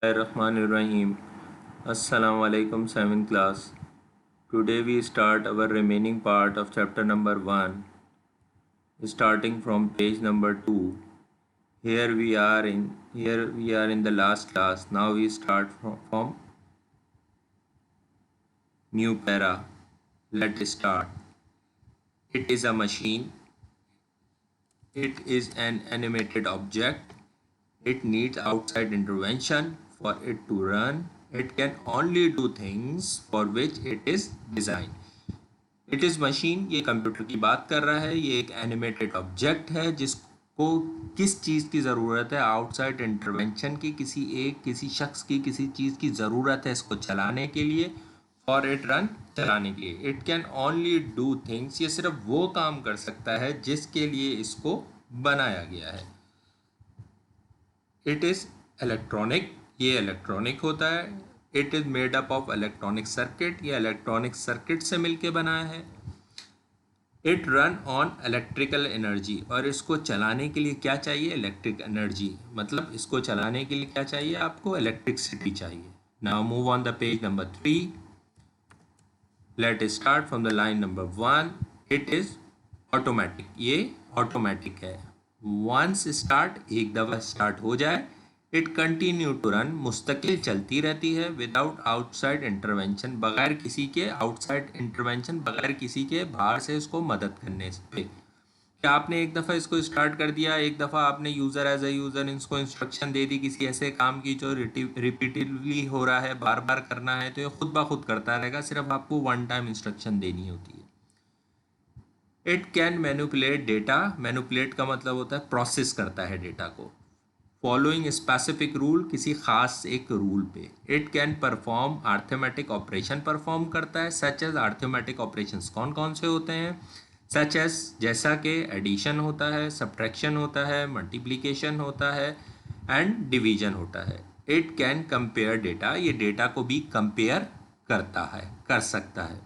Bismillahirrahmanirrahim. Assalamu alaikum 7th class. Today we start our remaining part of chapter number 1 starting from page number 2. Here we are in the last class. Now we start from new para. Let's start. It is a machine. It is an animated object. It needs outside intervention for it to run. It can only do things for which it is designed. It is machine, ये computer की बात कर रहा है। ये एक animated object है जिसको किस चीज़ की ज़रूरत है, आउटसाइड इंटरवेंशन की, किसी शख्स की, किसी चीज़ की ज़रूरत है इसको चलाने के लिए, फॉर इट रन, चलाने के लिए। It can only do things, ये सिर्फ वो काम कर सकता है जिसके लिए इसको बनाया गया है। इट इज़ इलेक्ट्रॉनिक, ये इलेक्ट्रॉनिक होता है। It is made up of electronic circuit, ये इलेक्ट्रॉनिक सर्किट से मिलके बनाया है। It run on electrical energy, और इसको चलाने के लिए क्या चाहिए? Electric energy. मतलब इसको चलाने के लिए क्या चाहिए? आपको इलेक्ट्रिसिटी चाहिए। Now move on the page number 3. Let start from the line number 1. It is automatic, ये ऑटोमेटिक है। वंस स्टार्ट, एक दफ़ा स्टार्ट हो जाए, इट कंटिन्यू टू रन, मुस्तकिल चलती रहती है, विदाउट आउटसाइड इंटरवेंशन, बगैर किसी के आउटसाइड इंटरवेंशन, बगैर किसी के बाहर से इसको मदद करने से। क्या आपने एक दफ़ा इसको स्टार्ट कर दिया, एक दफ़ा आपने यूज़र एज ए यूज़र इसको इंस्ट्रक्शन दे दी किसी ऐसे काम की जो रिपीटेडली हो रहा है, बार बार करना है, तो ये खुद ब खुद करता रहेगा, सिर्फ आपको वन टाइम इंस्ट्रक्शन देनी होती है। It can manipulate data, manipulate का मतलब होता है प्रोसेस करता है डेटा को, फॉलोइंग स्पेसिफिक रूल, किसी खास एक रूल पे। It can perform arithmetic operation, perform करता है, सच एज अर्थमेटिक ऑपरेशंस कौन कौन से होते हैं? सच एज, जैसा कि एडिशन होता है, सब्ट्रैक्शन होता है, मल्टीप्लिकेशन होता है एंड डिवीजन होता है। इट कैन कंपेयर डेटा, ये डेटा को भी कंपेयर करता है, कर सकता है।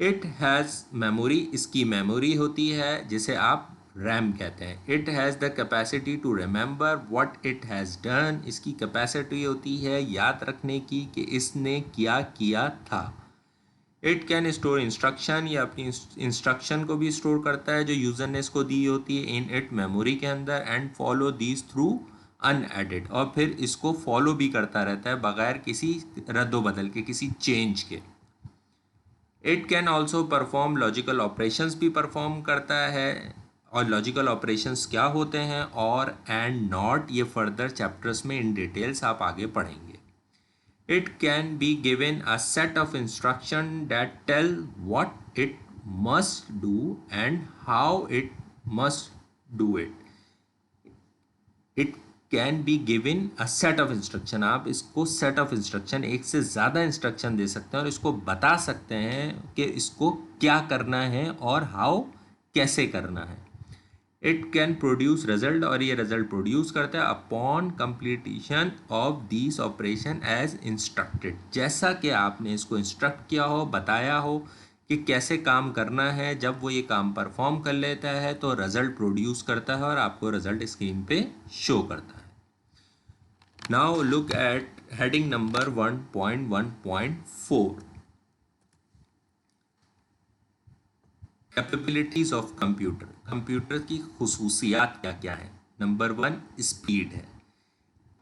इट हैज़ मेमोरी, इसकी मेमोरी होती है जिसे आप रैम कहते हैं। It has the capacity to remember what it has done, इसकी कैपेसिटी होती है याद रखने की कि इसने क्या किया था। इट कैन स्टोर इंस्ट्रक्शन, ये अपनी इंस्ट्रक्शन को भी स्टोर करता है जो यूज़र ने इसको दी होती है इन इट मेमोरी के अंदर, and follow these through unaided, और फिर इसको फॉलो भी करता रहता है बगैर किसी रद्दोबदल के, किसी चेंज के। It can also perform logical operations, भी परफॉर्म करता है। और लॉजिकल ऑपरेशंस क्या होते हैं? और एंड नॉट, ये फर्दर चैप्टर्स में इन डिटेल्स आप आगे पढ़ेंगे। It can be given a set of instruction that tell what it must do and how it must do it. It can be given a set of instruction, आप इसको set of instruction, एक से ज़्यादा instruction दे सकते हैं और इसको बता सकते हैं कि इसको क्या करना है और हाउ, कैसे करना है। इट कैन प्रोड्यूस रिजल्ट, और ये रिजल्ट प्रोड्यूस करता है upon completion of this operation as instructed, जैसा कि आपने इसको इंस्ट्रक्ट किया हो, बताया हो कि कैसे काम करना है। जब वो ये काम परफॉर्म कर लेता है तो रिजल्ट प्रोड्यूस करता है और आपको रिजल्ट स्क्रीन पे शो करता है। Now look at heading number 1.1.4, capabilities of computer. Computer की खुसूसियात क्या क्या है? नंबर 1 स्पीड है।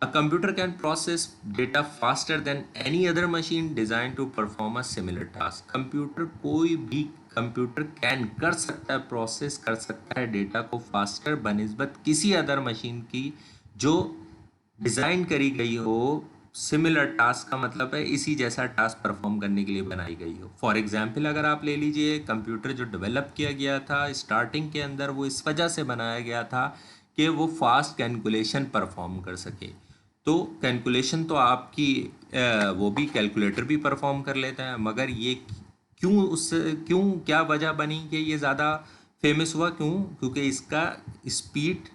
A computer can process data faster than any other machine designed to perform a similar task. Computer, कोई भी कंप्यूटर कैन कर सकता है, प्रोसेस कर सकता है डेटा को फास्टर बनिस्बत किसी अदर मशीन की जो डिज़ाइन करी गई हो, सिमिलर टास्क का मतलब है इसी जैसा टास्क परफॉर्म करने के लिए बनाई गई हो। फॉर एग्जाम्पल अगर आप ले लीजिए, कंप्यूटर जो डेवलप किया गया था स्टार्टिंग के अंदर, वो इस वजह से बनाया गया था कि वो फास्ट कैलकुलेशन परफॉर्म कर सके। तो कैलकुलेशन तो आपकी वो भी कैलकुलेटर भी परफॉर्म कर लेता है, मगर ये क्यों क्या वजह बनी कि ये ज़्यादा फेमस हुआ? क्योंकि इसका speed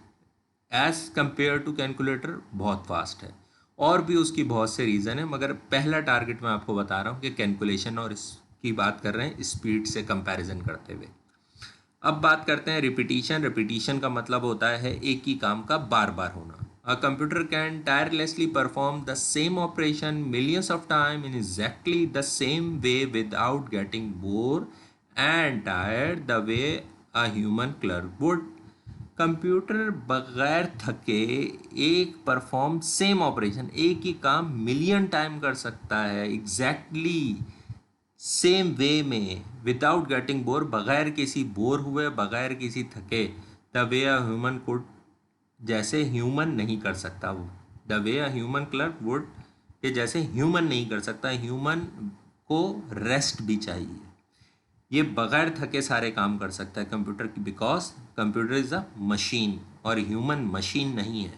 as compare to calculator बहुत फास्ट है। और भी उसकी बहुत से रीज़न है, मगर पहला टारगेट मैं आपको बता रहा हूँ कि कैलकुलेशन, और इसकी बात कर रहे हैं स्पीड से कंपैरिजन करते हुए। अब बात करते हैं रिपीटिशन। रिपीटिशन का मतलब होता है एक ही काम का बार बार होना। A computer can tirelessly perform the same operation millions of times in exactly the same way without getting bored and tired the way a human clerk would. Computer बगैर थके एक परफॉर्म सेम ऑपरेशन, एक ही काम million time कर सकता है exactly same way में without getting bore, बगैर किसी बोर हुए, बगैर किसी थके। The way a human could, जैसे ह्यूमन नहीं कर सकता वो। The way a human clerk would, कि जैसे ह्यूमन नहीं कर सकता, ह्यूमन को रेस्ट भी चाहिए। ये बगैर थके सारे काम कर सकता है कंप्यूटर की, because computer is a machine और ह्यूमन मशीन नहीं है।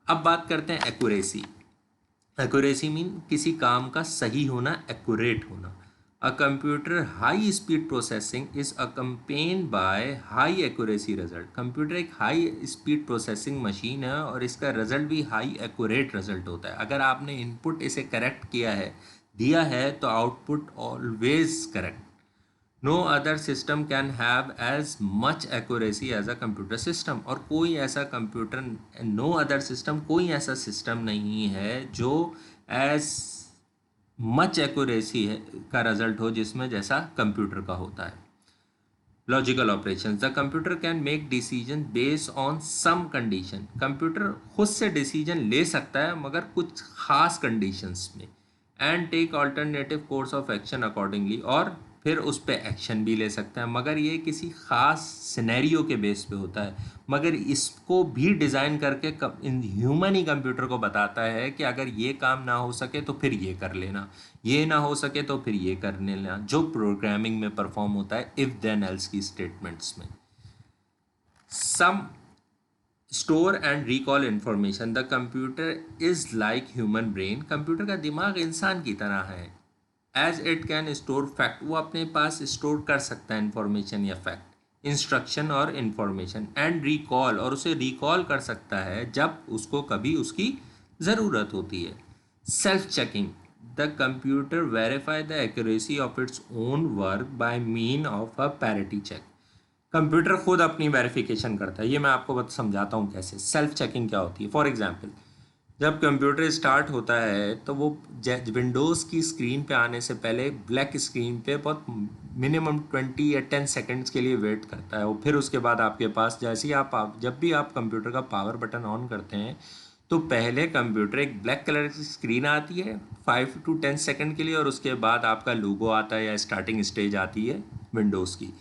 अब बात करते हैं एक्यूरेसी। एक्यूरेसी मीन किसी काम का सही होना, एक्यूरेट होना। A computer high speed processing is accompanied by high accuracy result. Computer एक हाई स्पीड प्रोसेसिंग मशीन है और इसका रिजल्ट भी हाई एक्यूरेट रिजल्ट होता है। अगर आपने इनपुट इसे करेक्ट किया है, दिया है, तो output always correct. No other system can have as much accuracy as a computer system. और कोई ऐसा कंप्यूटर, नो अदर सिस्टम, कोई ऐसा सिस्टम नहीं है जो एज मच एक्यूरेसी है का रिजल्ट हो जिसमें जैसा कंप्यूटर का होता है। Logical operation, the computer can make decision based on some condition. Computer खुद से डिसीजन ले सकता है मगर कुछ खास कंडीशंस में। And take alternative course of action accordingly, और फिर उस पर एक्शन भी ले सकता है, मगर ये किसी ख़ास सिनेरियो के बेस पे होता है। मगर इसको भी डिज़ाइन करके इन ह्यूमन ही कंप्यूटर को बताता है कि अगर ये काम ना हो सके तो फिर ये कर लेना, ये ना हो सके तो फिर ये करने लेना, जो प्रोग्रामिंग में परफॉर्म होता है इफ़ देन एल्स की स्टेटमेंट्स में। Some store and recall information, the computer is like human brain. Computer का दिमाग इंसान की तरह है। As it can store fact, वो अपने पास स्टोर कर सकता है इंफॉर्मेशन या फैक्ट, इंस्ट्रक्शन और इंफॉर्मेशन। एंड रिकॉल, और उसे रिकॉल कर सकता है जब उसको कभी उसकी ज़रूरत होती है। Self checking, the computer verify the accuracy of its own work by mean of a parity check. Computer खुद अपनी वेरिफिकेशन करता है। ये मैं आपको समझाता हूँ कैसे। सेल्फ चेकिंग क्या होती है। फॉर एग्जांपल, जब कंप्यूटर स्टार्ट होता है तो वो विंडोज़ की स्क्रीन पे आने से पहले ब्लैक स्क्रीन पे बहुत मिनिमम 20 या 10 सेकंड्स के लिए वेट करता है। और फिर उसके बाद आपके पास जैसे ही आप जब भी आप कंप्यूटर का पावर बटन ऑन करते हैं तो पहले कंप्यूटर एक ब्लैक कलर की स्क्रीन आती है 5 to 10 सेकंड के लिए, और उसके बाद आपका लोगो आता है या स्टार्टिंग स्टेज आती है विंडोज़ की।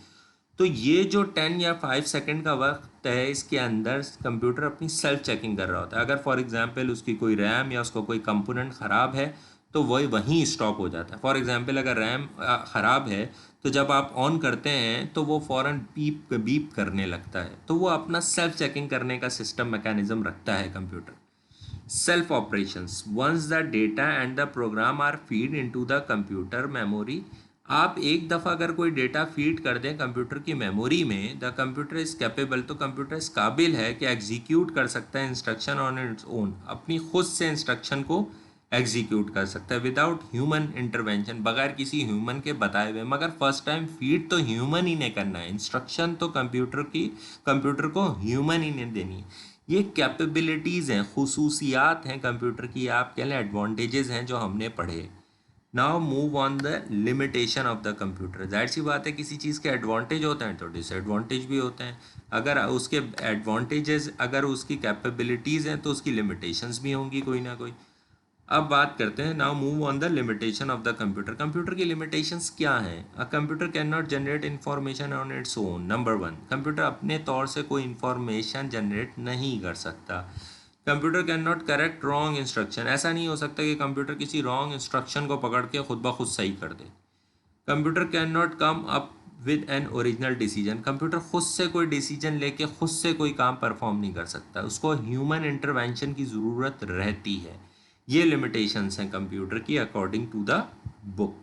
तो ये जो 10 या 5 सेकंड का वक्त है, इसके अंदर कंप्यूटर अपनी सेल्फ चेकिंग कर रहा होता है। अगर फॉर एग्जांपल उसकी कोई रैम या उसका कोई कंपोनेंट ख़राब है तो वही वहीं स्टॉप हो जाता है। फॉर एग्जांपल अगर रैम ख़राब है तो जब आप ऑन करते हैं तो वो फ़ौरन बीप बीप करने लगता है। तो वो अपना सेल्फ चेकिंग करने का सिस्टम मैकेनिज्म रखता है computer. Self operations, once the data and the program are feed into the computer memory. आप एक दफ़ा अगर कोई डेटा फीड कर दें कंप्यूटर की मेमोरी में, द कंप्यूटर इज़ कैपेबल, तो कंप्यूटर इस काबिल है कि एग्जीक्यूट कर सकता है इंस्ट्रक्शन ऑन इट्स ओन, अपनी खुद से इंस्ट्रक्शन को एग्जीक्यूट कर सकता है विदाउट ह्यूमन इंटरवेंशन, बगैर किसी ह्यूमन के बताए हुए। मगर फर्स्ट टाइम फीड तो ह्यूमन ही ने करना है, इंस्ट्रक्शन तो कंप्यूटर को ह्यूमन ही ने देनी है। ये कैपेबिलिटीज़ हैं, खुसूसियात हैं कंप्यूटर की, आप कह लें एडवांटेजेस हैं जो हमने पढ़े। Now move on the limitation of the computer. जाहिर सी बात है किसी चीज़ के एडवांटेज होते हैं तो डिसएडवांटेज भी होते हैं। अगर उसके एडवांटेजेस, अगर उसकी कैपेबिलिटीज़ हैं तो उसकी लिमिटेशंस भी होंगी कोई ना कोई। अब बात करते हैं, now move on the limitation of the computer. Computer की लिमिटेशंस क्या हैं। A computer can not generate information on its own. Number one, computer अपने तौर से कोई इन्फॉर्मेशन जनरेट नहीं कर सकता। Computer can not correct wrong instruction, ऐसा नहीं हो सकता कि कंप्यूटर किसी रॉन्ग इंस्ट्रक्शन को पकड़ के खुद ब खुद सही कर दे। Computer can not come up with an original decision, computer खुद से कोई डिसीजन लेके खुद से कोई काम परफॉर्म नहीं कर सकता, उसको ह्यूमन इंटरवेंशन की ज़रूरत रहती है। ये लिमिटेशंस हैं कंप्यूटर की according to the book.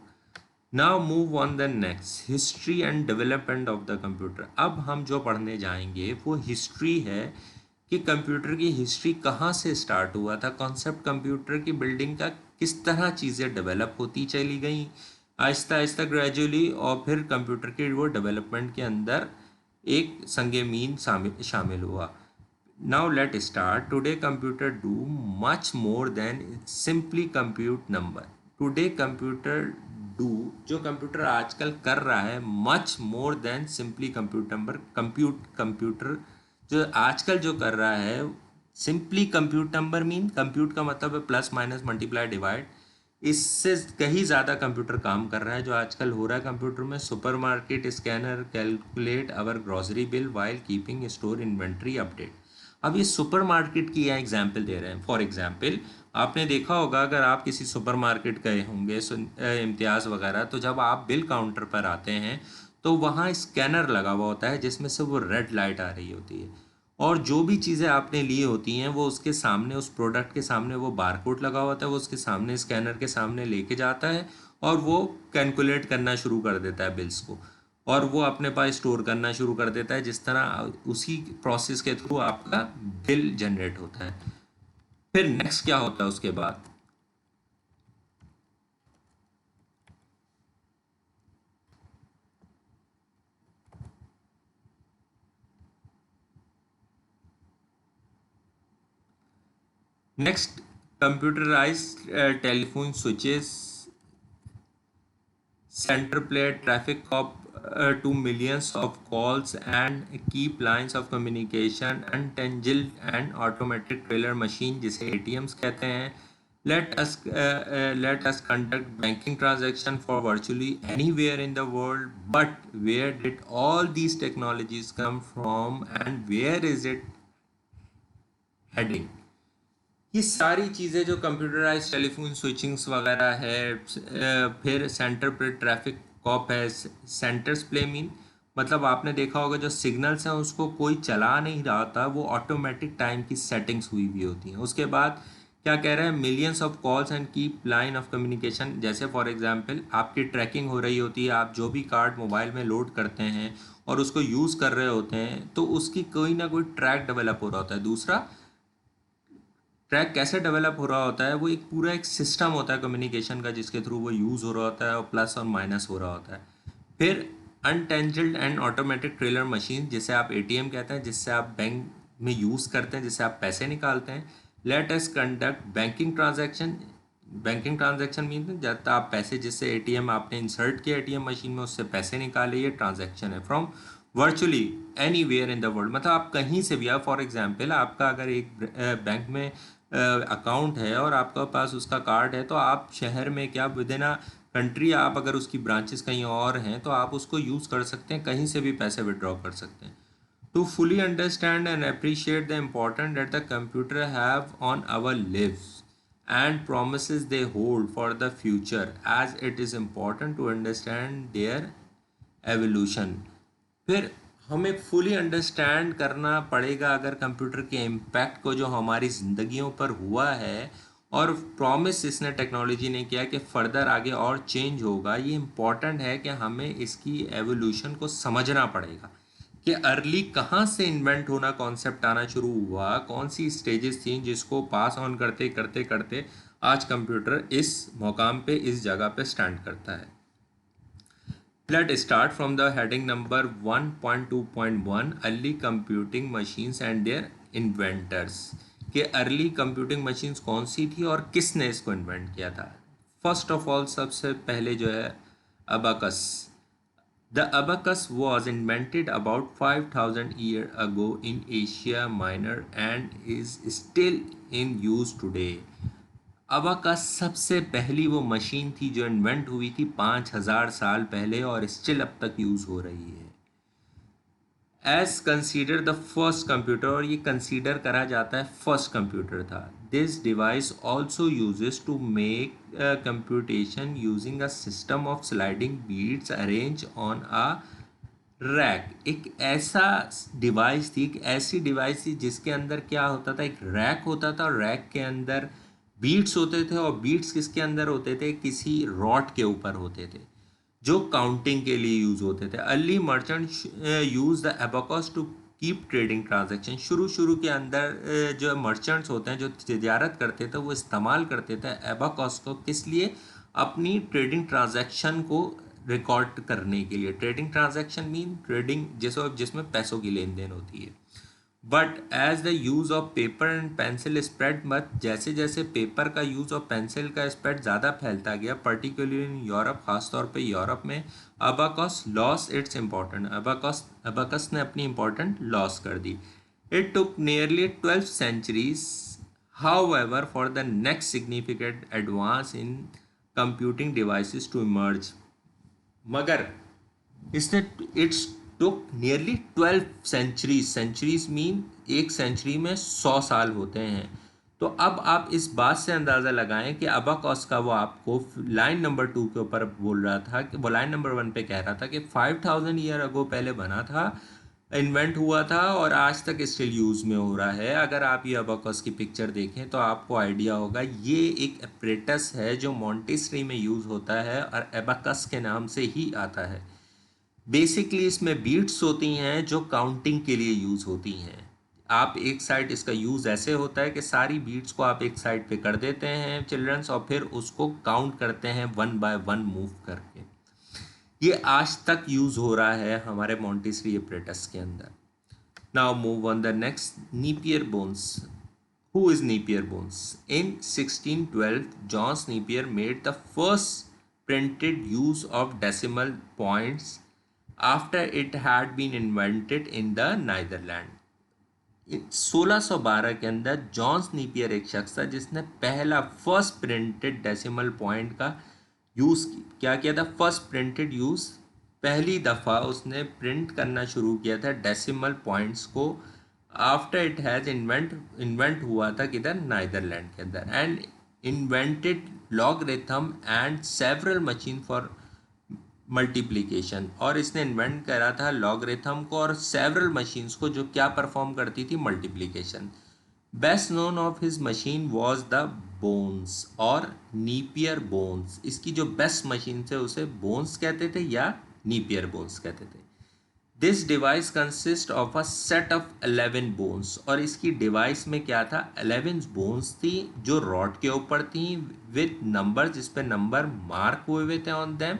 Now move on the next, history and development of the computer. अब हम जो पढ़ने जाएंगे वो हिस्ट्री है कि कंप्यूटर की हिस्ट्री कहाँ से स्टार्ट हुआ था, कॉन्सेप्ट कंप्यूटर की बिल्डिंग का किस तरह चीज़ें डेवलप होती चली गई आहिस्ता आहिस्ता ग्रेजुअली, और फिर कंप्यूटर के वो डेवलपमेंट के अंदर एक संग मीन शामिल हुआ। Now let start. Today computer do much more than simply compute number. Today computer do, जो कंप्यूटर आजकल कर रहा है, much more than simply compute number. Computer जो आजकल जो कर रहा है, simply compute number mean compute का मतलब है प्लस माइनस मल्टीप्लाई डिवाइड. इससे कहीं ज़्यादा कंप्यूटर काम कर रहा है. जो आजकल हो रहा है कंप्यूटर में, supermarket scanner calculate our grocery bill while keeping store inventory update. अब ये सुपरमार्केट की यहाँ एग्जाम्पल दे रहे हैं. फॉर एग्जाम्पल आपने देखा होगा, अगर आप किसी सुपरमार्केट गए होंगे इम्तियाज़ वगैरह, तो जब आप बिल काउंटर पर आते हैं तो वहाँ स्कैनर लगा हुआ होता है जिसमें से वो रेड लाइट आ रही होती है, और जो भी चीज़ें आपने ली होती हैं वो उसके सामने, उस प्रोडक्ट के सामने वो बारकोड लगा हुआ होता है, वो उसके सामने स्कैनर के सामने लेके जाता है और वो कैलकुलेट करना शुरू कर देता है बिल्स को, और वो अपने पास स्टोर करना शुरू कर देता है. जिस तरह उसी प्रोसेस के थ्रू आपका बिल जनरेट होता है. फिर नेक्स्ट क्या होता है उसके बाद? Next, computerised telephone switches center plate traffic cop to millions of calls and keep lines of communication. Untangled and automatic teller machine जिसे ATMs कहते हैं. Let us conduct banking transaction for virtually anywhere in the world. But where did all these technologies come from and where is it heading? ये सारी चीज़ें जो computerise telephone switchings वगैरह है, फिर सेंटर पर ट्रैफिक कॉप है. सेंटर्स प्ले मीन मतलब आपने देखा होगा जो सिग्नल्स हैं उसको कोई चला नहीं रहा होता, वो ऑटोमेटिक टाइम की सेटिंग्स हुई हुई होती हैं. उसके बाद क्या कह रहे हैं, millions of calls and keep line of communication. जैसे फॉर एग्जांपल आपकी ट्रैकिंग हो रही होती है, आप जो भी कार्ड मोबाइल में लोड करते हैं और उसको यूज़ कर रहे होते हैं तो उसकी कोई ना कोई ट्रैक डेवलप हो रहा होता है. दूसरा, ट्रैक कैसे डेवलप हो रहा होता है, वो एक पूरा एक सिस्टम होता है कम्युनिकेशन का जिसके थ्रू वो यूज़ हो रहा होता है और प्लस और माइनस हो रहा होता है. फिर अनटेंजल्ड एंड ऑटोमेटिक ट्रेलर मशीन जिसे आप एटीएम कहते हैं, जिससे आप बैंक में यूज़ करते हैं, जिससे आप पैसे निकालते हैं. Let us conduct banking transaction. Banking transaction mean जब आप पैसे, जिससे एटीएम आपने इंसर्ट किया एटीएम मशीन में, उससे पैसे निकाले, ये ट्रांजैक्शन है. From virtually anywhere in the world, मतलब आप कहीं से भी. आप फॉर एग्जाम्पल आपका अगर एक बैंक में अकाउंट है और आपका पास उसका कार्ड है, तो आप शहर में क्या विद इन अ कंट्री, आप अगर उसकी ब्रांचेस कहीं और हैं तो आप उसको यूज़ कर सकते हैं, कहीं से भी पैसे विड्रॉ कर सकते हैं. To fully understand and appreciate the important that the computer have on our lives and promises they hold for the future, as it is important to understand their evolution. फिर हमें फुली अंडरस्टैंड करना पड़ेगा अगर computer के impact को जो हमारी ज़िंदगियों पर हुआ है, और प्रॉमिस इसने टेक्नोलॉजी ने किया कि फ़र्दर आगे और चेंज होगा. ये इम्पॉर्टेंट है कि हमें इसकी एवोल्यूशन को समझना पड़ेगा कि अर्ली कहाँ से इन्वेंट होना, कॉन्सेप्ट आना शुरू हुआ, कौन सी स्टेजेस थी जिसको पास ऑन करते करते करते आज कंप्यूटर इस मकाम पे, इस जगह पे स्टैंड करता है. Let's start from the heading number 1.2.1 early computing machines and their inventors. कि अर्ली कंप्यूटिंग मशीन्स कौन सी थी और किसने इसको इन्वेंट किया था. फर्स्ट ऑफ ऑल, सबसे पहले जो है abacus. The abacus was invented about 5,000 years ago in Asia Minor and is still in use today. Abacus सबसे पहली वो मशीन थी जो इन्वेंट हुई थी 5,000 साल पहले और स्टिल अब तक यूज़ हो रही है. As consider the first computer, और ये कंसीडर करा जाता है फर्स्ट कंप्यूटर था. This device also uses to make computation using a system of sliding beads arrange on a rack. एक ऐसा डिवाइस थी, एक ऐसी डिवाइस थी जिसके अंदर क्या होता था, एक रैक होता था और रैक के अंदर बीट्स होते थे, और बीट्स किसके अंदर होते थे, किसी रॉड के ऊपर होते थे जो काउंटिंग के लिए यूज़ होते थे. Early merchant use the abacus to keep trading transaction. शुरू के अंदर जो मर्चेंट्स होते हैं जो तिजारत करते थे वो इस्तेमाल करते थे एबाकस को. किस लिए? अपनी ट्रेडिंग ट्रांजैक्शन को रिकॉर्ड करने के लिए. ट्रेडिंग ट्रांजैक्शन मीन ट्रेडिंग जिसमें पैसों की लेन देन होती है. But as the use of paper and pencil spread, but जैसे जैसे पेपर का यूज़ और पेंसिल का स्प्रेड ज़्यादा फैलता गया, पर्टिकुलरली इन यूरोप, खासतौर पे यूरोप में, abacus loss its important, abacus ने अपनी इम्पोर्टेंट लॉस कर दी. It took nearly 12 centuries, however, for the next significant advance in computing devices to emerge. मगर इसने its took nearly 12 centuries, centuries mean एक सेंचुरी में 100 साल होते हैं. तो अब आप इस बात से अंदाज़ा लगाएं कि अबाकस का वो आपको लाइन नंबर 2 के ऊपर बोल रहा था कि वो लाइन नंबर 1 पे कह रहा था कि 5000 ईयर अगो पहले बना था, इन्वेंट हुआ था और आज तक स्टिल यूज़ में हो रहा है. अगर आप ये अबाकस की पिक्चर देखें तो आपको आइडिया होगा, ये एक एपरेटस है जो मॉन्टेसरी में यूज़ होता है और एबाकस के नाम से ही आता है. बेसिकली इसमें बीट्स होती हैं जो काउंटिंग के लिए यूज़ होती हैं. आप एक साइड, इसका यूज़ ऐसे होता है कि सारी बीट्स को आप एक साइड पे कर देते हैं चिल्ड्रंस, और फिर उसको काउंट करते हैं 1 by 1 मूव करके. ये आज तक यूज़ हो रहा है हमारे मॉन्टेसरी एपरेटस के अंदर. Now move on the next, Napier bones. Who is Napier bones? In 1612, John Napier made the first printed use of decimal points after it had been invented in the Netherlands. 1612 के अंदर John नीपियर एक शख्स था जिसने पहला first printed decimal point का use क्या किया था. फर्स्ट प्रिंटेड यूज़, पहली दफ़ा उसने प्रिंट करना शुरू किया था डेसिमल पॉइंट्स को, आफ्टर इट हैज़ इन्वेंट हुआ था किधर, नाइदरलैंड के अंदर. And invented logarithm and several machine for multiplication, और इसने इन्वेंट करा था लॉगरिथम को और सेवरल मशीन्स को जो क्या परफॉर्म करती थी, multiplication. Best known of his machine was the bones और नीपियर बोन्स. इसकी जो बेस्ट मशीन थे उसे बोन्स कहते थे या नीपियर बोन्स कहते थे. This device consist of a set of 11 bones, और इसकी डिवाइस में क्या था, 11 बोन्स थी जो रॉड के ऊपर थी विद नंबर, जिस पे नंबर मार्क हुए थे on them.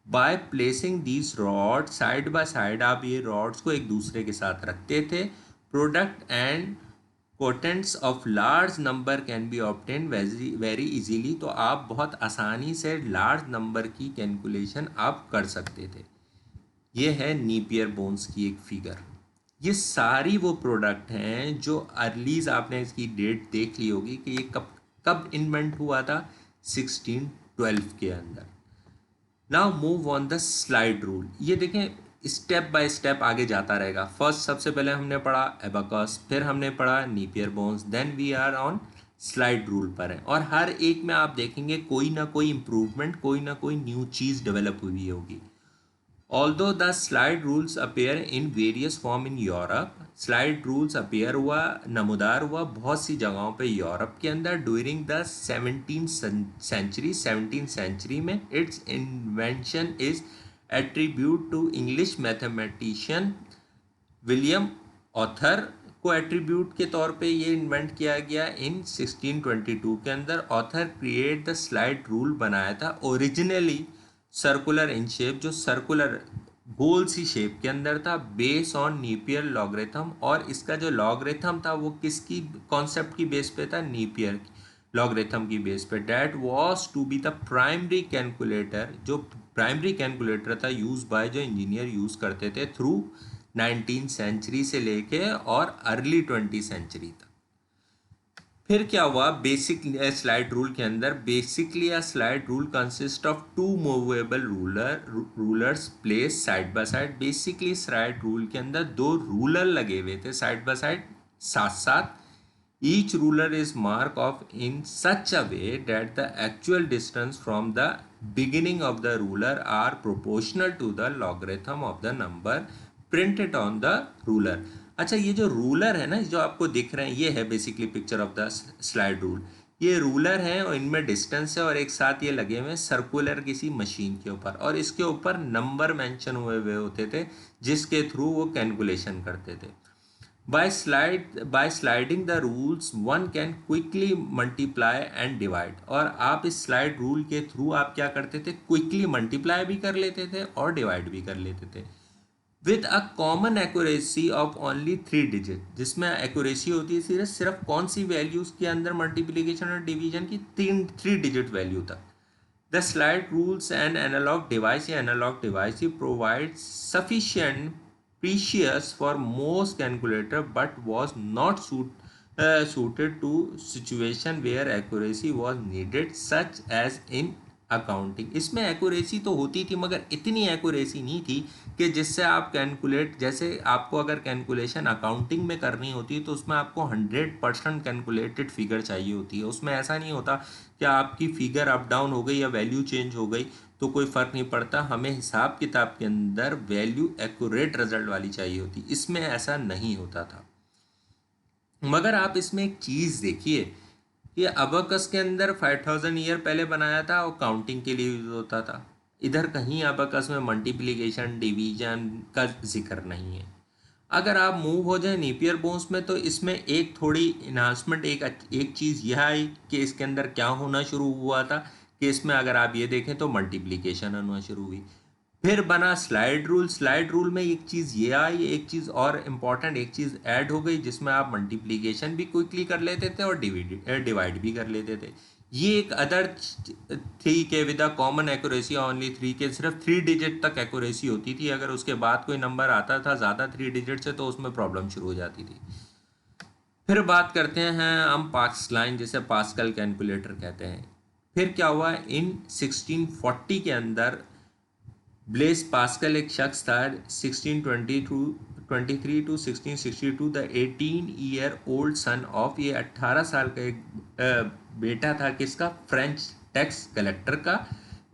By placing these rod side by side, आप ये रॉड्स को एक दूसरे के साथ रखते थे. Product and quotients of large number can be obtain very easily, तो आप बहुत आसानी से लार्ज नंबर की कैलकुलेशन आप कर सकते थे. ये है नीपियर बोन्स की एक फिगर. ये सारी वो प्रोडक्ट हैं जो अर्लीज, आपने इसकी डेट देख ली होगी कि ये कब कब इन्वेंट हुआ था, 1612 के अंदर. Now move on the slide rule. ये देखें स्टेप बाय स्टेप आगे जाता रहेगा. फर्स्ट सबसे पहले हमने पढ़ा एबाकस, फिर हमने पढ़ा Napier bones, then we are on slide rule पर है. और हर एक में आप देखेंगे कोई ना कोई इम्प्रूवमेंट, कोई ना कोई न्यू चीज़ डेवलप हुई होगी. Although the slide rules appear in various form in Europe, slide rules appear हुआ, नमूदार हुआ बहुत सी जगहों पे यूरोप के अंदर ड्यूरिंग द 17th century में. its invention is attribute to English mathematician William author को एट्रीब्यूट के तौर पे ये इन्वेंट किया गया इन 1622 के अंदर. Author create the slide rule बनाया था ओरिजिनली सर्कुलर इन शेप, जो सर्कुलर गोल सी शेप के अंदर था, बेस ऑन नीपियर लॉगरिथम. और इसका जो लॉगरिथम था वो किसकी कॉन्सेप्ट की बेस पे था, नीपियर लॉगरिथम की बेस पे. That was to be the primary calculator, जो प्राइमरी कैलकुलेटर था यूज बाय, जो इंजीनियर यूज़ करते थे थ्रू 19th सेंचुरी से लेके और अर्ली 20th सेंचुरी तक. फिर क्या हुआ, बेसिक स्लाइड रूल के अंदर, basically a slide rule consist of 2 movable rulers place side by side. Basically slide rule के अंदर 2 रूलर लगे हुए थे साइड बाय साइड, साथ साथ. Each ruler is mark off in such a way that the actual distance from the beginning of the ruler are proportional to the logarithm of the number printed on the ruler. अच्छा, ये जो ruler है ना, जो आपको दिख रहे हैं, ये है basically picture of the slide rule. ये रूलर हैं और इनमें डिस्टेंस है और एक साथ ये लगे हुए हैं सर्कुलर किसी मशीन के ऊपर, और इसके ऊपर नंबर मेंशन हुए होते थे जिसके थ्रू वो कैलकुलेशन करते थे. By sliding the rules one can quickly multiply and divide. और आप इस स्लाइड रूल के थ्रू आप क्या करते थे, क्विकली मल्टीप्लाई भी कर लेते थे और डिवाइड भी कर लेते थे. With a common accuracy of only 3 digit, जिसमें एक्यूरेसी होती है सिर्फ कौन सी वैल्यूज के अंदर, मल्टीप्लिकेशन और डिवीजन की 3 डिजिट वैल्यू तक। The slide rules and analog device या analog device provide sufficient precious for most calculator but was not suited to situation where accuracy was needed such as in accounting. इसमें accuracy तो होती थी मगर इतनी accuracy नहीं थी कि जिससे आप कैलकुलेट, जैसे आपको अगर कैलकुलेशन अकाउंटिंग में करनी होती है तो उसमें आपको 100% कैलकुलेटेड फिगर चाहिए होती है। उसमें ऐसा नहीं होता कि आपकी फिगर अप डाउन हो गई या वैल्यू चेंज हो गई तो कोई फ़र्क नहीं पड़ता, हमें हिसाब किताब के अंदर वैल्यू एक्यूरेट रिजल्ट वाली चाहिए होती। इसमें ऐसा नहीं होता था। मगर आप इसमें एक चीज़ देखिए कि अबकस के अंदर 5000 ईयर पहले बनाया था और काउंटिंग के लिए यूज होता था। इधर कहीं अबकस में मल्टीप्लिकेशन डिवीजन का जिक्र नहीं है। अगर आप मूव हो जाए नेपियर बोन्स में तो इसमें एक थोड़ी इन्हांसमेंट, एक चीज़ यह आई कि इसके अंदर क्या होना शुरू हुआ था कि इसमें अगर आप ये देखें तो मल्टीप्लिकेशन होना शुरू हुई। फिर बना स्लाइड रूल। स्लाइड रूल में एक चीज़ ये आई, एक चीज़ और इम्पॉर्टेंट एक चीज़ ऐड हो गई जिसमें आप मल्टीप्लिकेशन भी क्विकली कर लेते थे और डिवाइड भी कर लेते थे। ये एक अदर थी कि विद कॉमन एक्यूरेसी ओनली 3, के सिर्फ 3 डिजिट तक एक्यूरेसी होती थी। अगर उसके बाद कोई नंबर आता था ज़्यादा 3 डिजिट से तो उसमें प्रॉब्लम शुरू हो जाती थी। फिर बात करते हैं हम पास्कलाइन, जिसे पास्कल कैलकुलेटर कहते हैं। फिर क्या हुआ, इन 1640 के अंदर ब्लेस पास्कल एक शख्स था, 1623 to 1662, the 18 year old son of, ये 18 साल का एक बेटा था किसका, फ्रेंच टैक्स कलेक्टर का।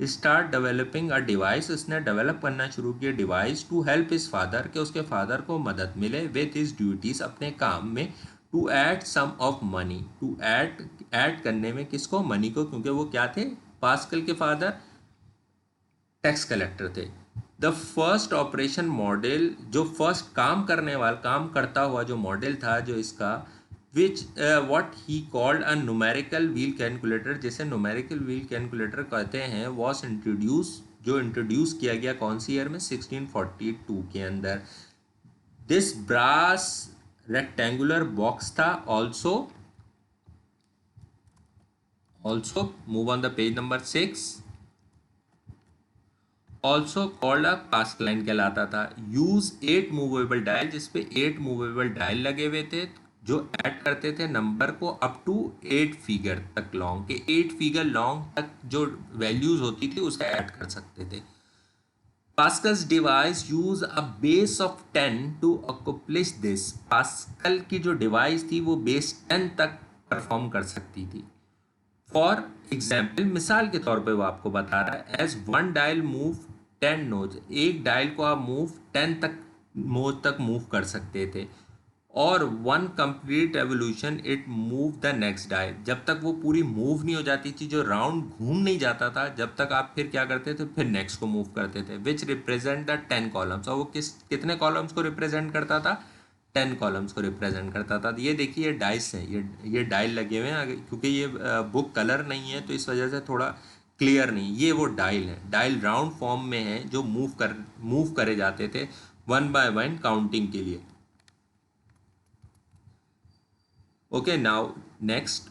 स्टार्ट डेवलपिंग अ डिवाइस, उसने डेवलप करना शुरू किया device to help his father, कि उसके फादर को मदद मिले विथ हिज ड्यूटीज, अपने काम में, to add some of money, to add करने में किसको, मनी को, क्योंकि वो क्या थे, पास्कल के फादर टैक्स कलेक्टर थे। द फर्स्ट ऑपरेशन मॉडल, जो फर्स्ट काम करता हुआ जो मॉडल था जो इसका, विच what he called a numerical wheel calculator, जिसे न्यूमेरिकल व्हील कैलकुलेटर कहते हैं, वॉज इंट्रोड्यूस, जो इंट्रोड्यूस किया गया कौन सी ईयर में, 1642 के अंदर। दिस ब्रास रेक्टेंगुलर बॉक्स था, also move on the page number 6, also called a Pascaline कहलाता था। यूज 8 मूवेबल डायल, जिसपे 8 मूवेबल डायल लगे हुए थे जो ऐड करते थे नंबर को अप टू 8 फिगर तक लॉन्ग, के 8 फिगर लॉन्ग तक जो वैल्यूज होती थी उसे ऐड कर सकते थे। Pascal's device use a base of 10 to accomplish this, Pascal की जो डिवाइस थी वो बेस 10 तक परफॉर्म कर सकती थी। फॉर एग्जाम्पल, मिसाल के तौर पे वो आपको बता रहा है, as one dial move 10 notches, एक डायल को आप मूव 10 तक नोज तक मूव कर सकते थे, और one complete evolution it move the next dial, जब तक वो पूरी मूव नहीं हो जाती थी, जो राउंड घूम नहीं जाता था, जब तक आप फिर क्या करते थे, फिर नेक्स्ट को मूव करते थे, विच रिप्रेजेंट द 10 कॉलम्स, और वो कितने कॉलम्स को रिप्रेजेंट करता था, 10 कॉलम्स को रिप्रेजेंट करता था। ये देखिए ये डाइस हैं, ये डायल लगे हुए हैं, क्योंकि ये बुक कलर नहीं है तो इस वजह से थोड़ा क्लियर नहीं, ये वो डायल है, डायल राउंड फॉर्म में है जो मूव करे जाते थे 1 बाय 1 काउंटिंग के लिए। Okay, now next,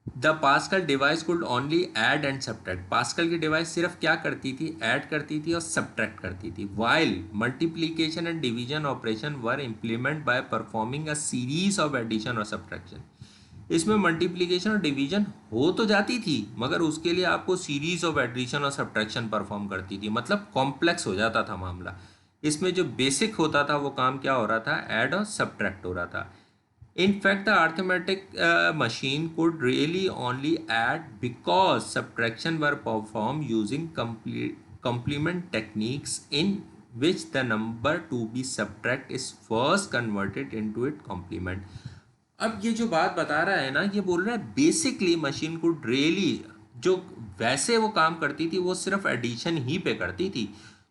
the pascal device could only add and subtract, pascal की डिवाइस सिर्फ क्या करती थी, ऐड करती थी और सब्ट्रैक्ट करती थी। While multiplication and division operation were implement by performing a series of addition और सब्ट्रैक्शन, इसमें मल्टीप्लिकेशन और डिवीजन हो तो जाती थी मगर उसके लिए आपको सीरीज ऑफ एडिशन और सब्ट्रैक्शन परफॉर्म करती थी, मतलब कॉम्प्लेक्स हो जाता था मामला। इसमें जो बेसिक होता था वो काम क्या हो रहा था, ऐड और सब्ट्रैक्ट हो रहा था। In fact, the arithmetic machine could really only add because subtraction were performed using complement techniques in which the number to be subtract is first converted into its complement. अब ये जो बात बता रहा है ना, ये बोल रहा है बेसिकली मशीन could really, जो वैसे वो काम करती थी वो सिर्फ एडिशन ही पे करती थी,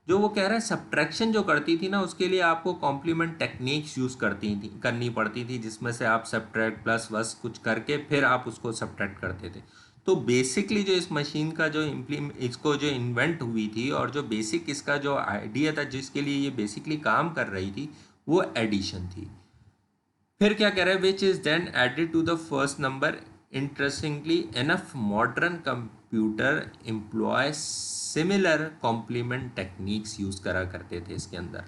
जो वो कह रहा है सब्ट्रैक्शन जो करती थी ना उसके लिए आपको कॉम्प्लीमेंट टेक्निक्स यूज़ करनी पड़ती थी, जिसमें से आप सब्ट्रैक्ट प्लस वस कुछ करके फिर आप उसको सब्ट्रैक्ट करते थे। तो बेसिकली जो इस मशीन का जो इसको जो इन्वेंट हुई थी और जो बेसिक इसका जो आइडिया था जिसके लिए ये बेसिकली काम कर रही थी वो एडिशन थी। फिर क्या कह रहा है, which is then added to the first number. Interestingly enough modern computer employ similar complement techniques use करा करते थे इसके अंदर।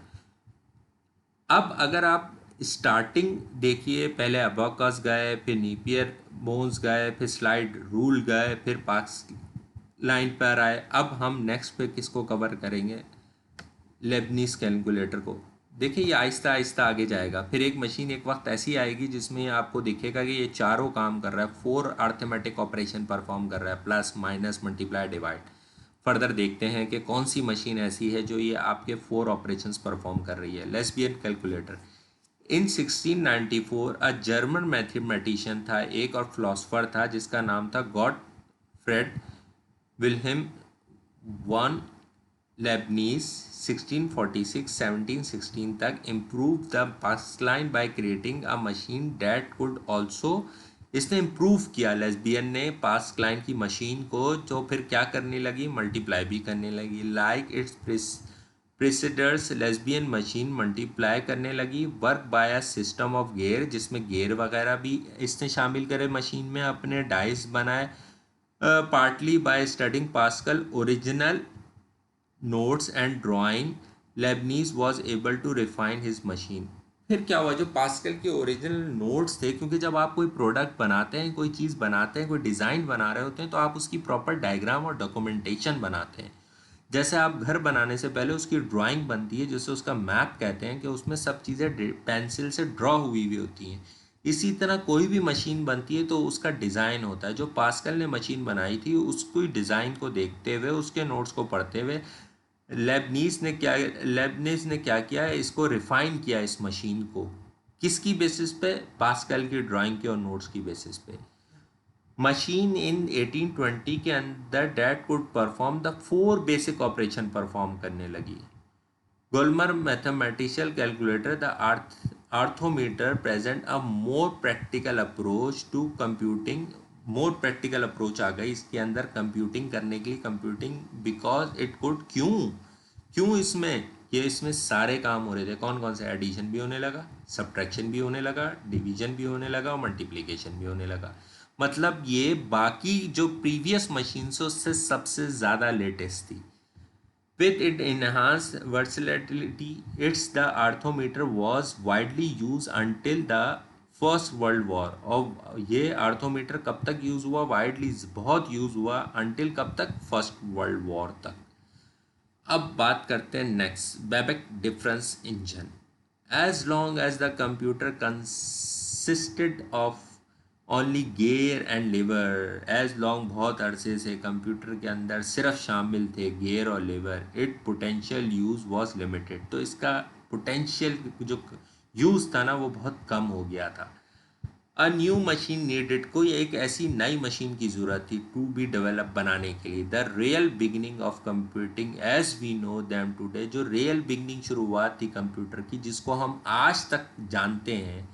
अब अगर आप स्टार्टिंग देखिए, पहले अबाकस गए, फिर नीपियर बोन्स गए, फिर स्लाइड रूल गए, फिर पास लाइन पर आए। अब हम नेक्स्ट पे किसको कवर करेंगे, लेबनीज कैलकुलेटर को। देखिए ये आहिस्ता आहिस्ता आगे जाएगा। फिर एक मशीन एक वक्त ऐसी आएगी जिसमें आपको दिखेगा कि ये चारों काम कर रहा है, 4 अर्थमेटिक ऑपरेशन परफॉर्म कर रहा है, plus minus multiply divide. Further देखते हैं कि कौन सी मशीन ऐसी है जो ये आपके 4 ऑपरेशंस परफॉर्म कर रही है। Lesbian calculator. In 1694 a German mathematician था, एक और फिलोसफर था जिसका नाम था गॉटफ्रेड विल्हेम वन लेबनीज। 1646-1716 तक improve the Pascaline by creating a machine that could also. इसने इम्प्रूव किया लेस्बियन ने पासलाइन की मशीन को, जो फिर क्या करने लगी, मल्टीप्लाई भी करने लगी। Like its predecessors, Leibniz machine multiply करने लगी, work by a system of gear, जिसमें गेयर वगैरह भी इसने शामिल करे मशीन में, अपने डाइस बनाए। Partly by studying pascal original notes and drawing, Leibniz was able to refine his machine। फिर क्या हुआ, जो पास्कल के ओरिजिनल नोट्स थे, क्योंकि जब आप कोई प्रोडक्ट बनाते हैं, कोई चीज़ बनाते हैं, कोई डिज़ाइन बना रहे होते हैं, तो आप उसकी प्रॉपर डायग्राम और डॉक्यूमेंटेशन बनाते हैं। जैसे आप घर बनाने से पहले उसकी ड्राइंग बनती है, जिसे उसका मैप कहते हैं, कि उसमें सब चीज़ें पेंसिल से ड्रॉ हुई हुई होती हैं। इसी तरह कोई भी मशीन बनती है तो उसका डिज़ाइन होता है। जो पास्कल ने मशीन बनाई थी उसको डिज़ाइन को देखते हुए, उसके नोट्स को पढ़ते हुए, लेबनीज ने क्या किया है, इसको रिफाइन किया इस मशीन को। किसकी बेसिस पे, पास्कल की ड्राइंग के और नोट्स की बेसिस पे। मशीन इन 1820 के अंदर that could perform the 4 basic operation perform करने लगी। गोल्मर mathematical calculator, the arithmometer present a more practical approach to computing. More practical approach आ गई इसके अंदर कंप्यूटिंग करने के लिए। कंप्यूटिंग बिकॉज इट कुड, क्यों इसमें, ये इसमें सारे काम हो रहे थे। कौन कौन से, एडिशन भी होने लगा, सब्ट्रैक्शन भी होने लगा, डिवीजन भी होने लगा और मल्टीप्लिकेशन भी होने लगा। मतलब ये बाकी जो प्रीवियस मशीन से उससे सबसे ज़्यादा लेटेस्ट थी। With its enhanced versatility, the arithmeter was widely used until the first world war. और ये आर्थोमीटर कब तक यूज़ हुआ, वाइडली बहुत यूज़ हुआ, अंटिल कब तक, फर्स्ट वर्ल्ड वॉर तक। अब बात करते हैं next, Babbage difference engine. As long as the computer consisted of only gear and lever, as long, बहुत अरसे से कंप्यूटर के अंदर सिर्फ शामिल थे गेयर और liver, it potential use was limited. तो इसका पोटेंशियल जो यूज़ था ना वो बहुत कम हो गया था। अ न्यू मशीन नीडेड, कोई एक ऐसी नई मशीन की ज़रूरत थी, टू बी डेवलप, बनाने के लिए। The real beginning of computing as we know them today, जो रियल बिगनिंग शुरुआत थी कंप्यूटर की जिसको हम आज तक जानते हैं,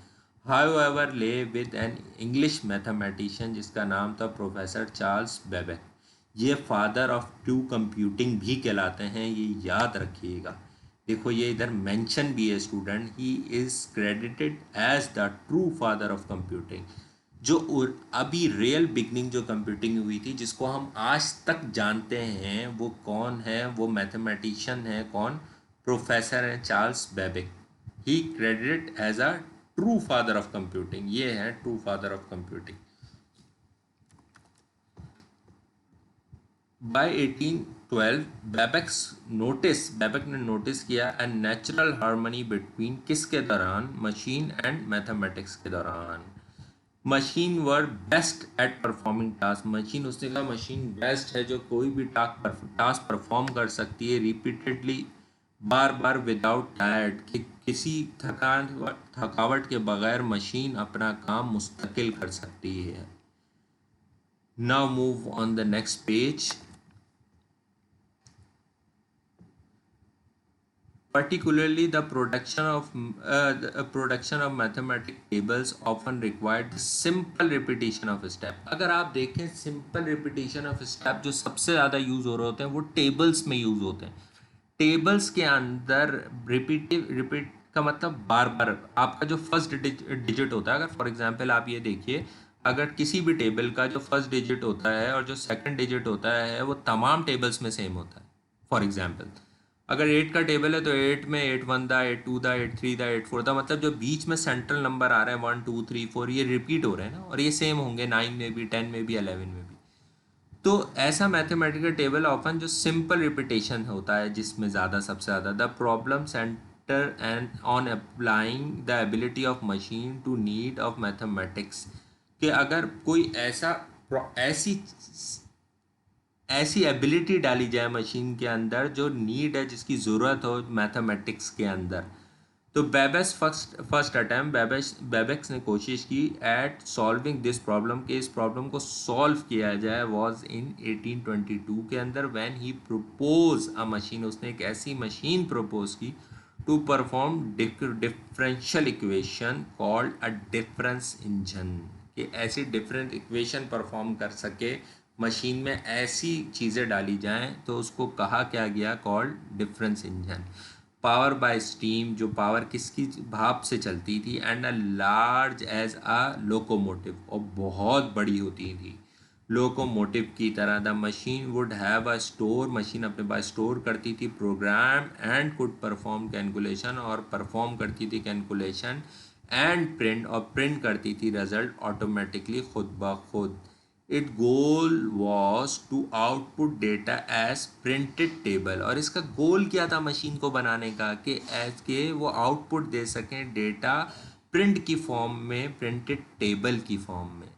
हाउएवर ले विद एन इंग्लिश मैथमेटिशियन जिसका नाम था प्रोफेसर चार्ल्स बेबेक। ये फादर ऑफ ट्रू कंप्यूटिंग भी कहलाते हैं, ये याद रखिएगा। देखो ये इधर मेंशन भी है student, he is credited as the true father of computing. जो अभी रियल बिगनिंग जो कंप्यूटिंग हुई थी जिसको हम आज तक जानते हैं, वो कौन है, वो मैथमेटिशियन है, कौन, प्रोफेसर है Charles Babbage. He credited as a true father of computing, ये है true father of computing. By 1812 Babbage ने नोटिस किया ए नेचुरल हार्मनी बिटवीन, किसके दौरान, मशीन एंड मैथमेटिक्स के दौरान। Machine were best at performing task, machine, उसने कहा मशीन बेस्ट है जो कोई भी टास्क परफॉर्म कर सकती है रिपीटेडली, बार बार, विदाउट टायर्ड, किसी थकावट के बगैर मशीन अपना काम मुस्तकिल कर सकती है। Now move on the next page. Particularly, the production of mathematical tables often required simple repetition of step. अगर आप देखें simple repetition of step जो सबसे ज़्यादा यूज़ हो रहे होते हैं वो टेबल्स में यूज़ होते हैं. टेबल्स के अंदर रिपीट का मतलब बार बार आपका जो फर्स्ट डिजिट होता है, अगर फॉर एग्जांपल आप ये देखिए, अगर किसी भी टेबल का जो फर्स्ट डिजिट होता है और जो सेकंड डिजिट होता है वो तमाम टेबल्स में सेम होता है. फॉर एग्जांपल, अगर 8 का टेबल है तो 8 में 8 1 दा, 8 2 दा, 8 3 दा, 8 4 दा, मतलब जो बीच में सेंट्रल नंबर आ रहे हैं 1 2 3 4 ये रिपीट हो रहे हैं ना, और ये सेम होंगे 9 में भी, 10 में भी, 11 में भी. तो ऐसा मैथमेटिकल टेबल ऑफन जो सिंपल रिपीटेशन होता है जिसमें ज़्यादा सबसे ज़्यादा the problem center and on applying the ability of machine to need of mathematics, कि अगर कोई ऐसी ऐसी एबिलिटी डाली जाए मशीन के अंदर जो नीड है, जिसकी ज़रूरत हो मैथमेटिक्स के अंदर. तो फर्स्ट अटैम्प्ट बेबेक्स ने कोशिश की एट सॉल्विंग दिस प्रॉब्लम, के इस प्रॉब्लम को सॉल्व किया जाए, वाज इन 1822 के अंदर when he propose a machine, उसने एक ऐसी मशीन प्रपोज की to perform differential equation called a difference engine, कि ऐसी डिफरेंट इक्वेशन परफॉर्म कर सके मशीन में, ऐसी चीज़ें डाली जाएं तो उसको कहा क्या गया, called difference engine. Power by steam, जो पावर किसकी भाप से चलती थी, and a large as a locomotive, और बहुत बड़ी होती थी लोकोमोटिव की तरह. The machine would have a store, machine अपने पास स्टोर करती थी program, and could perform calculation, और परफॉर्म करती थी कैलकुलेशन, एंड प्रिंट, और प्रिंट करती थी रिजल्ट ऑटोमेटिकली, खुद ब खुद. It goal was to output data as printed table, और इसका गोल क्या था मशीन को बनाने का, कि एज के वो आउटपुट दे सकें डेटा प्रिंट की फॉर्म में, प्रिंटेड टेबल की फॉर्म में.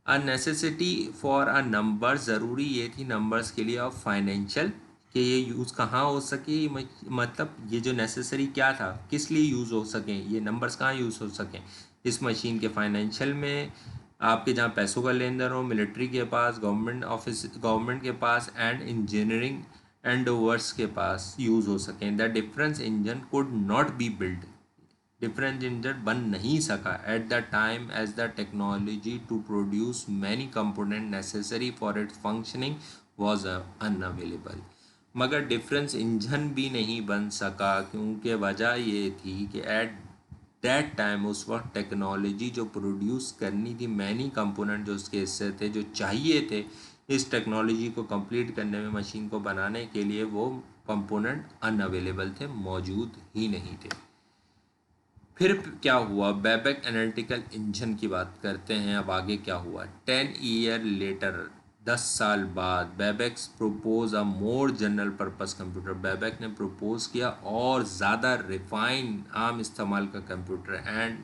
A necessity for a number, ज़रूरी ये थी नंबर्स के लिए, ऑफ फाइनेंशियल, कि ये यूज़ कहाँ हो सके, मतलब ये जो नेसेसरी क्या था, किस लिए यूज़ हो सकें ये नंबर्स, कहाँ यूज़ हो सकें इस मशीन के, फाइनेंशियल में, आपके जहाँ पैसों का लेन देन हो, मिलिट्री के पास, गवर्नमेंट के पास, एंड इंजीनियरिंग एंड वर्स के पास यूज़ हो सकें. The difference engine could not be build, difference engine बन नहीं सका at the time as the technology to produce many component necessary for its functioning was unavailable. मगर डिफरेंस इंजन भी नहीं बन सका क्योंकि वजह ये थी कि एट दैट टाइम, उस वक्त टेक्नोलॉजी जो प्रोड्यूस करनी थी, मैनी कंपोनेंट जो उसके हिस्से थे जो चाहिए थे इस टेक्नोलॉजी को कंप्लीट करने में, मशीन को बनाने के लिए, वो कंपोनेंट अनअवेलेबल थे, मौजूद ही नहीं थे. फिर क्या हुआ, बेबेक एनालिटिकल इंजन की बात करते हैं. अब आगे क्या हुआ, 10 ईयर लेटर, 10 साल बाद, बेबेक्स प्रोपोज अ मोर जनरल पर्पस कंप्यूटर, बेबेक ने प्रोपोज किया और ज़्यादा रिफाइन आम इस्तेमाल का computer, and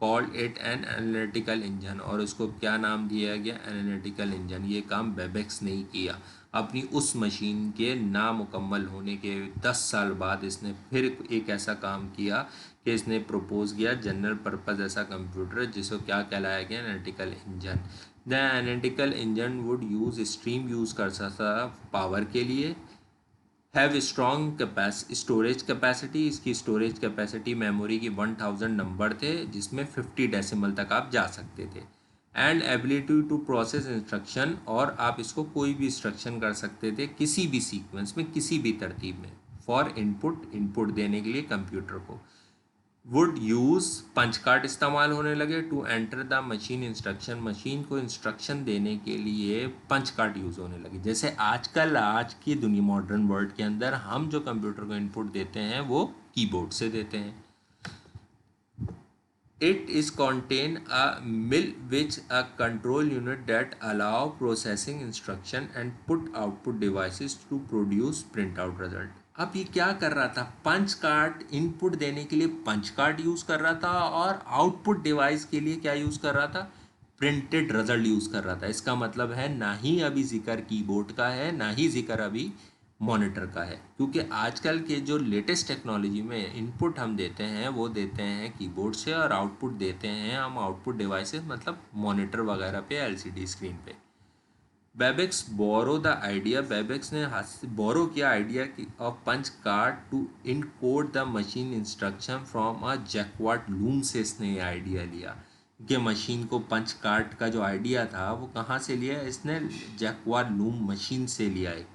called it an analytical engine, और उसको क्या नाम दिया गया, एनालिटिकल इंजन. ये काम बेबेक्स ने ही किया. अपनी उस मशीन के नामुकम्मल होने के 10 साल बाद इसने फिर एक ऐसा काम किया कि इसने प्रपोज किया जनरल पर्पस ऐसा कंप्यूटर जिसको क्या कहलाया गया, analytical engine. The analytical engine would use stream, use कर सकता पावर के लिए, हैव स्ट्रॉन्ग स्टोरेज कैपेसिटी, इसकी स्टोरेज कैपेसिटी मेमोरी की 1000 नंबर थे जिसमें 50 डेसिमल तक आप जा सकते थे, and ability to process instruction, और आप इसको कोई भी इंस्ट्रक्शन कर सकते थे किसी भी सीक्वेंस में, किसी भी तरतीब में, फॉर इनपुट देने के लिए कंप्यूटर को. वुड यूज़ पंच कार्ड इस्तेमाल होने लगे to enter the machine instruction, machine को इंस्ट्रक्शन देने के लिए पंच कार्ड यूज़ होने लगे. जैसे आजकल आज की दुनिया मॉडर्न वर्ल्ड के अंदर हम जो कंप्यूटर को इनपुट देते हैं वो कीबोर्ड से देते हैं. It is contain a mill which a control unit that allow processing instruction and put output devices to produce printout result. अब ये क्या कर रहा था, पंच कार्ड इनपुट देने के लिए पंच कार्ड यूज़ कर रहा था, और आउटपुट डिवाइस के लिए क्या यूज़ कर रहा था, प्रिंटेड रिजल्ट यूज़ कर रहा था. इसका मतलब है ना ही अभी जिक्र कीबोर्ड का है, ना ही जिक्र अभी मॉनिटर का है, क्योंकि आजकल के जो लेटेस्ट टेक्नोलॉजी में इनपुट हम देते हैं वो देते हैं कीबोर्ड से, और आउटपुट देते हैं हम आउटपुट डिवाइसेस, मतलब मॉनिटर वगैरह पे, एलसीडी स्क्रीन पे. बेबेक्स बोरो द आइडिया, बेबेक्स ने बोरो किया idea of punch card to encode the machine instruction from a Jacquard loom से इसने ये आइडिया लिया कि मशीन को पंच कार्ड का जो आइडिया था वो कहाँ से लिया, इसने जैकवार्ड लूम मशीन से लिया है।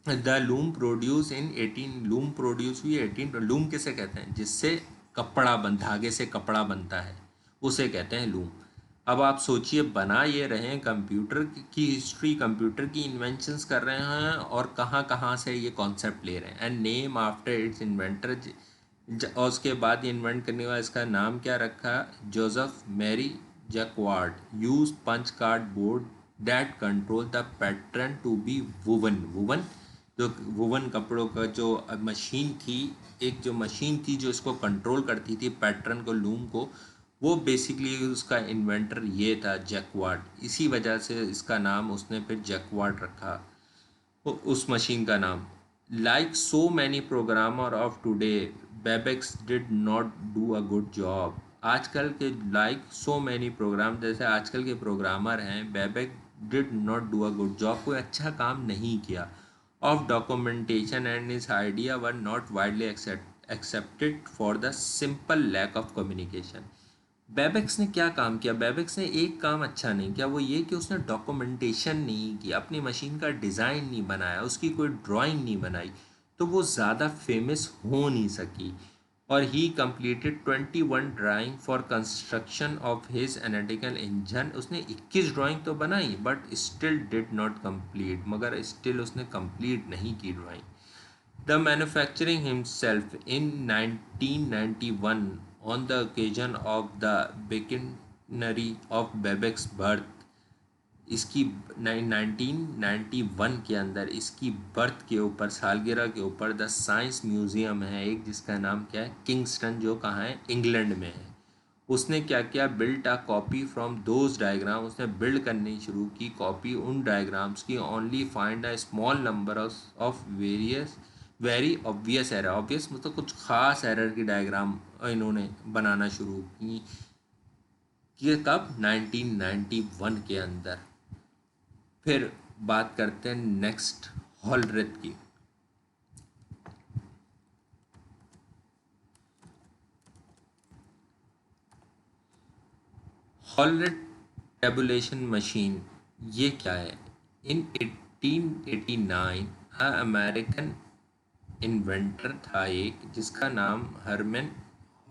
The loom produce in 18, loom produce हुई 18, लूम किसे कहते हैं, जिससे कपड़ा बन, धागे से कपड़ा बनता है, उसे कहते हैं लूम। अब आप सोचिए, बना ये रहे हैं, कंप्यूटर की हिस्ट्री, कंप्यूटर की इन्वेंशंस कर रहे हैं और कहाँ कहाँ से ये कॉन्सेप्ट ले रहे हैं, and name after it's inventor. और उसके बाद इन्वेंट करने का इसका नाम क्या रखा, Joseph Marie Jacquard use punch card board that control the pattern to be woven, woven जो वुवन कपड़ों का जो मशीन थी, एक जो मशीन थी जो इसको कंट्रोल करती थी पैटर्न को, लूम को, वो बेसिकली उसका इन्वेंटर ये था जैकवार्ड। इसी वजह से इसका नाम उसने फिर जैकवार्ड रखा उस मशीन का नाम। Like so many programmer of today, Babbage's did not do a good job. आजकल के लाइक सो मैनी प्रोग्राम, जैसे आजकल के प्रोग्रामर हैं, Babbage did not do a good job, कोई अच्छा काम नहीं किया। Of documentation and his idea were not widely accepted for the simple lack of communication. Babbage's ने क्या काम किया, बेबेक्स ने एक काम अच्छा नहीं किया, वो ये कि उसने डॉक्यूमेंटेशन नहीं की, अपनी मशीन का डिज़ाइन नहीं बनाया, उसकी कोई ड्राइंग नहीं बनाई, तो वो ज़्यादा फेमस हो नहीं सकी। और ही completed 21 drawing for construction of his analytical engine, उसने 21 ड्राइंग तो बनाई but still did not complete, मगर स्टिल उसने कंप्लीट नहीं की drawing. The manufacturing himself in 1991 on the occasion of the bicentenary of Babcock's birth, इसकी 1991 के अंदर इसकी बर्थ के ऊपर, सालगिरह के ऊपर, द साइंस म्यूज़ियम है एक जिसका नाम क्या है, किंगस्टन, जो कहाँ है, इंग्लैंड में है। उसने क्या किया, built a copy from those diagram, उसने बिल्ड करनी शुरू की कॉपी उन डायग्राम्स की। Only find a small number of various very obvious error, obvious मतलब कुछ खास एरर की डायग्राम इन्होंने बनाना शुरू की। ये कब, 1991 के अंदर। फिर बात करते हैं नेक्स्ट, हॉलरेथ की। हॉलरेथ टेबुलेशन मशीन ये क्या है, इन 1889 अमेरिकन इन्वेंटर था एक जिसका नाम हरमन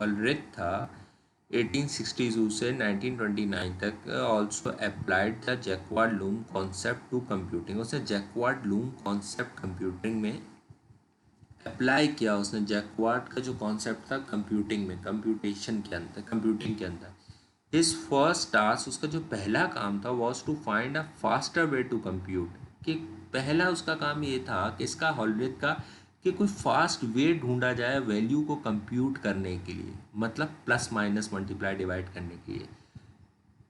हॉलरेथ था। 1862 से 1929 तक also applied the Jacquard loom concept to computing, उसने जैकवार्ड लूम कॉन्सेप्ट कंप्यूटिंग में अप्लाई किया। उसने जैकवार्ड का जो कॉन्सेप्ट था कंप्यूटिंग में, कंप्यूटेशन के अंदर, कंप्यूटिंग के अंदर। हिज फर्स्ट टास्क, उसका जो पहला काम था, was to find a faster way to compute, कि पहला उसका काम ये था कि इसका, हॉलरेथ का, कि कोई फास्ट वे ढूंढा जाए वैल्यू को कंप्यूट करने के लिए, मतलब प्लस माइनस मल्टीप्लाई डिवाइड करने के लिए।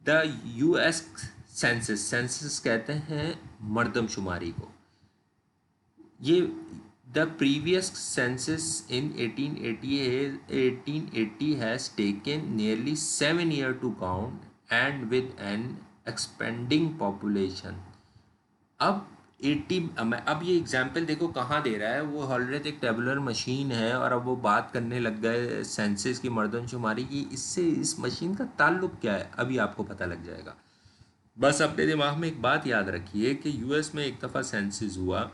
द यूएस सेंसस, सेंसस कहते हैं मर्दमशुमारी को, ये the previous census in 1880 has taken nearly 7 years to count and with an expanding population. अब 80, अब ये एग्जाम्पल देखो कहाँ दे रहा है, वो हॉलरेथ एक टेबुलर मशीन है और अब वो बात करने लग गए सेंसस की, मर्दमशुमारी की। इससे इस मशीन का ताल्लुक क्या है, अभी आपको पता लग जाएगा। बस अपने दिमाग में एक बात याद रखिए कि यूएस में एक दफ़ा सेंसस हुआ,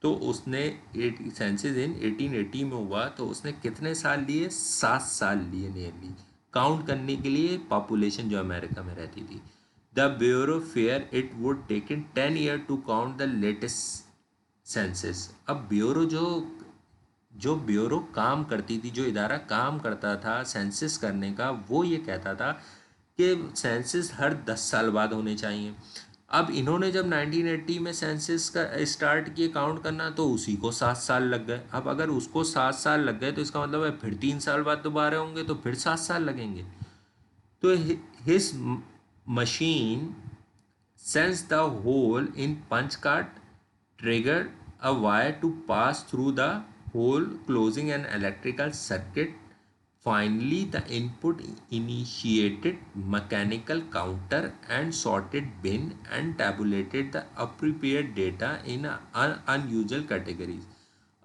तो उसने सेंसस इन 1880 में हुआ, तो उसने कितने साल लिए, 7 साल लिए नियरली, काउंट करने के लिए पॉपुलेशन जो अमेरिका में रहती थी। The bureau fear it would taken 10 years to count the latest census. अब ब्यूरो जो ब्यूरो काम करती थी, जो इदारा काम करता था सेंसस करने का, वो ये कहता था कि सेंसस हर 10 साल बाद होने चाहिए। अब इन्होंने जब 1980 में सेंसस का स्टार्ट किए काउंट करना, तो उसी को 7 साल लग गए। अब अगर उसको 7 साल लग गए तो इसका मतलब है फिर 3 साल बाद दोबारा होंगे, तो फिर 7 साल लगेंगे। तो his machine sense the hole in punch card triggered a wire to pass through the hole, closing an electrical circuit Finally, the input initiated mechanical counter and sorted bin and tabulated the appropriate data in unusual categories.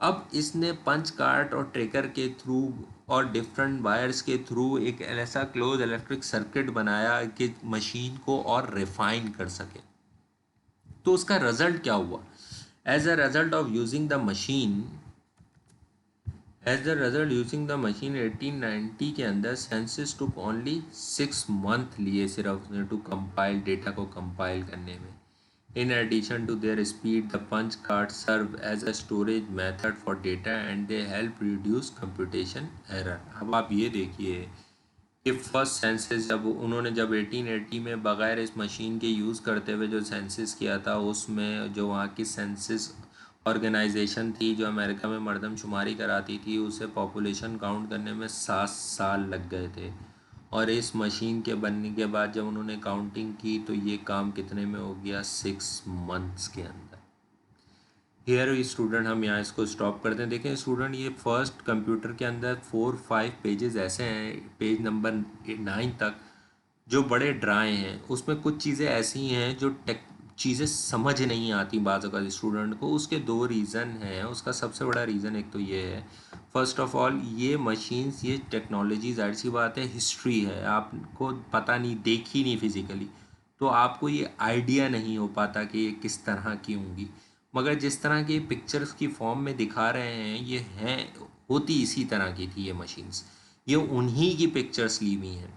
अब इसने पंच cart और trekker के through और different wires के through एक ऐसा close electric circuit बनाया कि मशीन को और रिफाइन कर सके. तो उसका रिजल्ट क्या हुआ? As a result of using the machine As the result, using the machine 1890 के अंदर सेंसस टुक ओनली 6 मंथ लिए सिर्फ उसने टू कंपाइल डेटा को कंपाइल करने में. In addition to their speed, the punch cards serve as a storage method for data and they help reduce computation error. अब आप ये देखिए कि फर्स्ट सेंसस जब 1880 में बगैर इस मशीन के यूज़ करते हुए जो सेंसस किया था, उसमें जो वहाँ की सेंसस ऑर्गेनाइजेशन थी जो अमेरिका में मर्दमशुमारी कराती थी, उसे पॉपुलेशन काउंट करने में 7 साल लग गए थे. और इस मशीन के बनने के बाद जब उन्होंने काउंटिंग की तो ये काम कितने में हो गया? 6 मंथ्स के अंदर. हेयर स्टूडेंट हम यहाँ इसको स्टॉप करते हैं. देखें स्टूडेंट, ये फर्स्ट कंप्यूटर के अंदर 4-5 पेजेस ऐसे हैं, पेज नंबर 9 तक, जो बड़े ड्राई हैं. उसमें कुछ चीज़ें ऐसी हैं जो चीज़ें समझ नहीं आती बाज़ अगर स्टूडेंट को. उसके 2 रीज़न हैं. उसका सबसे बड़ा रीज़न एक तो ये है, फर्स्ट ऑफ ऑल ये मशीन्स, ये टेक्नोलॉजी ज़ाहिर सी बात है हिस्ट्री है, आपको पता नहीं, देखी नहीं फिज़िकली, तो आपको ये आइडिया नहीं हो पाता कि ये किस तरह की होंगी. मगर जिस तरह की पिक्चर्स की फॉर्म में दिखा रहे हैं, ये हैं, होती इसी तरह की थी ये मशीन्स. ये उन्हीं की पिक्चर्स ली हुई हैं.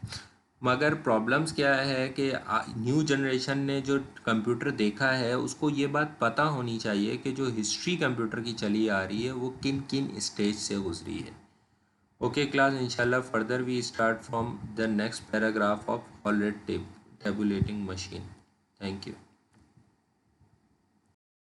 मगर प्रॉब्लम्स क्या है कि न्यू जनरेशन ने जो कंप्यूटर देखा है उसको ये बात पता होनी चाहिए कि जो हिस्ट्री कंप्यूटर की चली आ रही है वो किन किन स्टेज से गुजरी है. ओके क्लास, इंशाल्लाह further we start from the next paragraph of Hollerith tabulating machine. Thank you.